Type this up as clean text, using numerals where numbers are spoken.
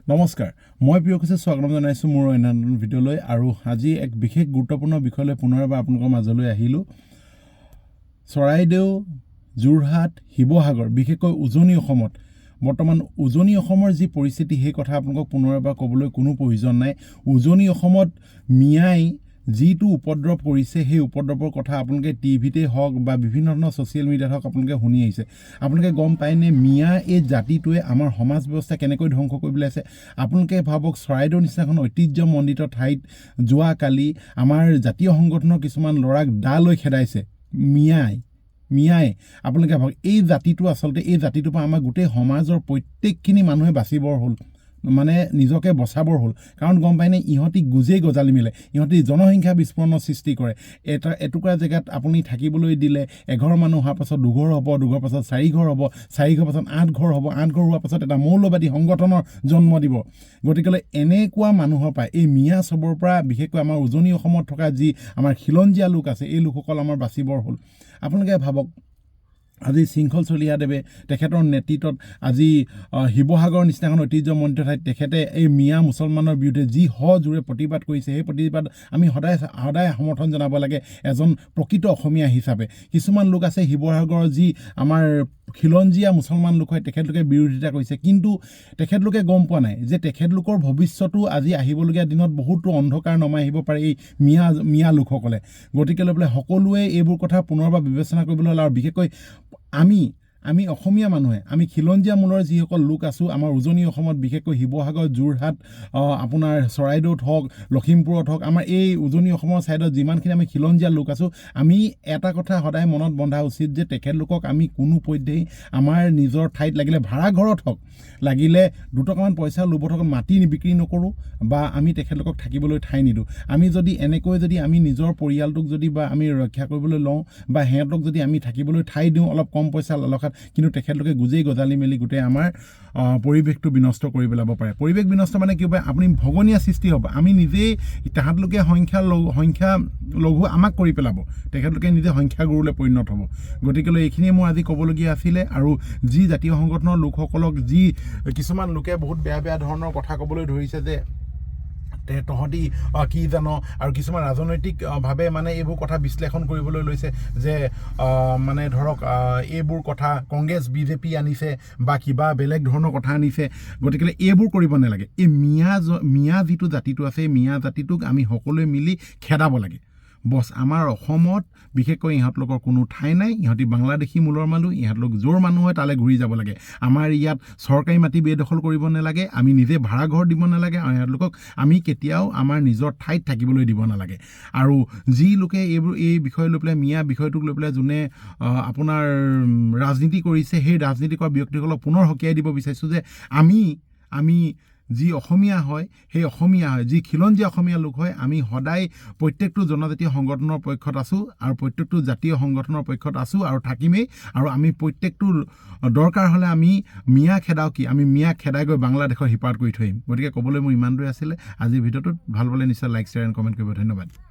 নমস্কাৰ মই প্ৰিয়কৃষে স্বাগতম জনাইছো মোৰ অন্যান্য ভিডিঅলৈ আৰু আজি এক বিশেষ গুৰুত্বপূৰ্ণ বিষয়লৈ পুনৰবাৰ আপোনালোকৰ মাজলৈ আহিলো চৰাইদেউ যোৰহাট শিৱসাগৰ বিশেষকৈ উজনি অসমত বৰ্তমান উজনি অসমৰ যি পৰিস্থিতি সেই কথা আপোনালোকক পুনৰবাৰ ক'বলৈ কোনো প্ৰয়োজন নাই উজনি অসমত মিয়াই যিটো উপদ্ৰৱ কৰিছে সেই উপদ্ৰৱৰ কথা আপোনালোকে টিভিতে হওক বা বিভিন্ন ধৰণৰ ছ'চিয়েল মিডিয়াত হওক আপোনালোকে শুনি আহিছে আপোনালোকে গম পায়নে মিয়া এই জাতিটোৱে আমাৰ সমাজ ব্যৱস্থা কেনেকৈ ধ্বংস কৰিবলৈ আছে আপোনালোকে ভাবক চৰাইদেউৰ নিচিনাখন ঐতিহ্যমণ্ডিত ঠাইত যোৱাকালি আমাৰ জাতীয় সংগঠনৰ কিছুমান ল'ৰাক দা লৈ খেদাইছে মিয়াই আপোনালোকে ভাবক এই জাতিটো আচলতে এই জাতিটোৰ পৰা আমাৰ গোটেই সমাজৰ প্ৰত্যেকখিনি মানুহে বাচিবৰ হ'ল মানে নিজকে বচাবৰ হ'ল কাৰণ গম পায়নে ইহঁতি গুজেই গজালি মিলে ইহঁতি জনসংখ্যা বিস্ফোৰণৰ সৃষ্টি কৰে এটুকুৰা জেগাত আপুনি থাকিবলৈ দিলে এঘৰ মানুহ হোৱাৰ পাছত দুঘৰ হ'ব দুঘৰ পাছত চাৰি ঘৰ হ'ব চাৰি ঘৰ পাছত আঠ ঘৰ হ'ব আঠ ঘৰ হোৱাৰ পাছত এটা মৌলবাদী সংগঠনৰ জন্ম দিব গতিকে এনেকুৱা মানুহৰ পৰা এই মিয়া চবৰ পৰা বিশেষকৈ আমাৰ উজনি অসমত থকা যি আমাৰ খিলঞ্জীয়া লোক আছে এই লোকসকল আমাৰ বাচিবৰ হ'ল আপোনালোকে ভাবক আজি শৃংখল চলিহাদেৱে তেখেতৰ নেতৃত্বত আজি শিৱসাগৰৰ নিচিনাখন ঐতিহ্যমণ্ডিত ঠাইত তেখেতে এই মিয়া মুছলমানৰ বিৰুদ্ধে যি জোৰে প্ৰতিবাদ কৰিছে সেই প্ৰতিবাদ আমি সদায় সমৰ্থন জনাব লাগে এজন প্ৰকৃত অসমীয়া হিচাপে কিছুমান লোক আছে শিৱসাগৰৰ যি আমাৰ খিলঞ্জীয়া মুছলমান লোক হয় তেখেতলোকে বিৰোধিতা কৰিছে কিন্তু তেখেতলোকে গম পোৱা নাই যে তেখেতলোকৰ ভৱিষ্যতো আজি আহিবলগীয়া দিনত বহুতো অন্ধকাৰ নমাই আহিব পাৰে এই মিয়া লোকসকলে গতিকে লৈ পেলাই সকলোৱে এইবোৰ কথা পুনৰবাৰ বিবেচনা কৰিবলৈ হ'লে আৰু বিশেষকৈ আমি অসমীয়া মানুহে আমি খিলঞ্জীয়া মূলৰ যিসকল লোক আছোঁ আমাৰ উজনি অসমত বিশেষকৈ শিৱসাগৰ যোৰহাট আপোনাৰ চৰাইদেউত হওক লখিমপুৰত হওক আমাৰ এই উজনি অসমৰ ছাইডত যিমানখিনি আমি খিলঞ্জীয়া লোক আছোঁ আমি এটা কথা সদায় মনত বন্ধা উচিত যে তেখেতলোকক আমি কোনোপধ্যেই আমাৰ নিজৰ ঠাইত লাগিলে ভাড়া ঘৰত হওক লাগিলে দুটকামান পইচা লোভত মাটি বিক্ৰী নকৰোঁ বা আমি তেখেতলোকক থাকিবলৈ ঠাই নিদিওঁ আমি যদি এনেকৈ যদি আমি নিজৰ পৰিয়ালটোক যদি বা আমি ৰক্ষা কৰিবলৈ লওঁ বা সিহঁতক যদি আমি থাকিবলৈ ঠাই দিওঁ অলপ কম পইচা লালসাত কিন্তু তেখেতলোকে গুজেই গজালি মেলি গোটেই আমাৰ পৰিৱেশটো বিনষ্ট কৰি পেলাব পাৰে পৰিৱেশ বিনষ্ট মানে কি হ'ব আপুনি ভগনীয়া সৃষ্টি হ'ব আমি নিজেই তাহাঁতলোকে সংখ্যা লঘু আমাক কৰি পেলাব তেখেতলোকে নিজে সংখ্যাগুৰুলৈ পৰিণত হ'ব গতিকেলৈ এইখিনিয়ে মোৰ আজি ক'বলগীয়া আছিলে আৰু যি জাতীয় সংগঠনৰ লোকসকলক যি কিছুমান লোকে বহুত বেয়া ধৰণৰ কথা ক'বলৈ ধৰিছে যে তহঁতি কি জানো আৰু কিছুমান ৰাজনৈতিকভাৱে মানে এইবোৰ কথা বিশ্লেষণ কৰিবলৈ লৈছে যে মানে ধৰক এইবোৰ কথা কংগ্ৰেছ বিজেপি আনিছে বা কিবা বেলেগ ধৰণৰ কথা আনিছে গতিকে এইবোৰ কৰিব নালাগে এই মিয়া যিটো জাতিটো আছে এই মিয়া জাতিটোক আমি সকলোৱে মিলি খেদাব লাগে বছ আমাৰ অসমত বিশেষকৈ ইহঁতলোকৰ কোনো ঠাই নাই ইহঁতি বাংলাদেশী মূলৰ মানুহ ইহঁতলোক য'ৰ মানুহ হয় তালৈ ঘূৰি যাব লাগে আমাৰ ইয়াত চৰকাৰী মাটি বেদখল কৰিব নালাগে আমি নিজে ভাড়া ঘৰ দিব নালাগে আৰু ইহঁতলোকক আমি কেতিয়াও আমাৰ নিজৰ ঠাইত থাকিবলৈ দিব নালাগে আৰু যি লোকে এই বিষয় লৈ পেলাই মিয়া বিষয়টোক লৈ পেলাই যোনে আপোনাৰ ৰাজনীতি কৰিছে সেই ৰাজনীতি কৰা ব্যক্তিসকলক পুনৰ সকীয়াই দিব বিচাৰিছোঁ যে আমি যি অসমীয়া হয় সেই অসমীয়া হয় যি খিলঞ্জীয়া অসমীয়া লোক হয় আমি সদায় প্ৰত্যেকটো জনজাতীয় সংগঠনৰ পক্ষত আছোঁ আৰু প্ৰত্যেকটো জাতীয় সংগঠনৰ পক্ষত আছোঁ আৰু থাকিমেই আৰু আমি প্ৰত্যেকটো দৰকাৰ হ'লে আমি মিয়া খেদাও কি আমি মিয়া খেদাই গৈ বাংলাদেশৰ সিপাৰত কৰি থৈ আহিম গতিকে ক'বলৈ মোৰ ইমানটোৱে আছিলে আজিৰ ভিডিঅ'টোত ভাল পালে নিশ্চয় লাইক শ্বেয়াৰ এণ্ড কমেণ্ট কৰিব ধন্যবাদ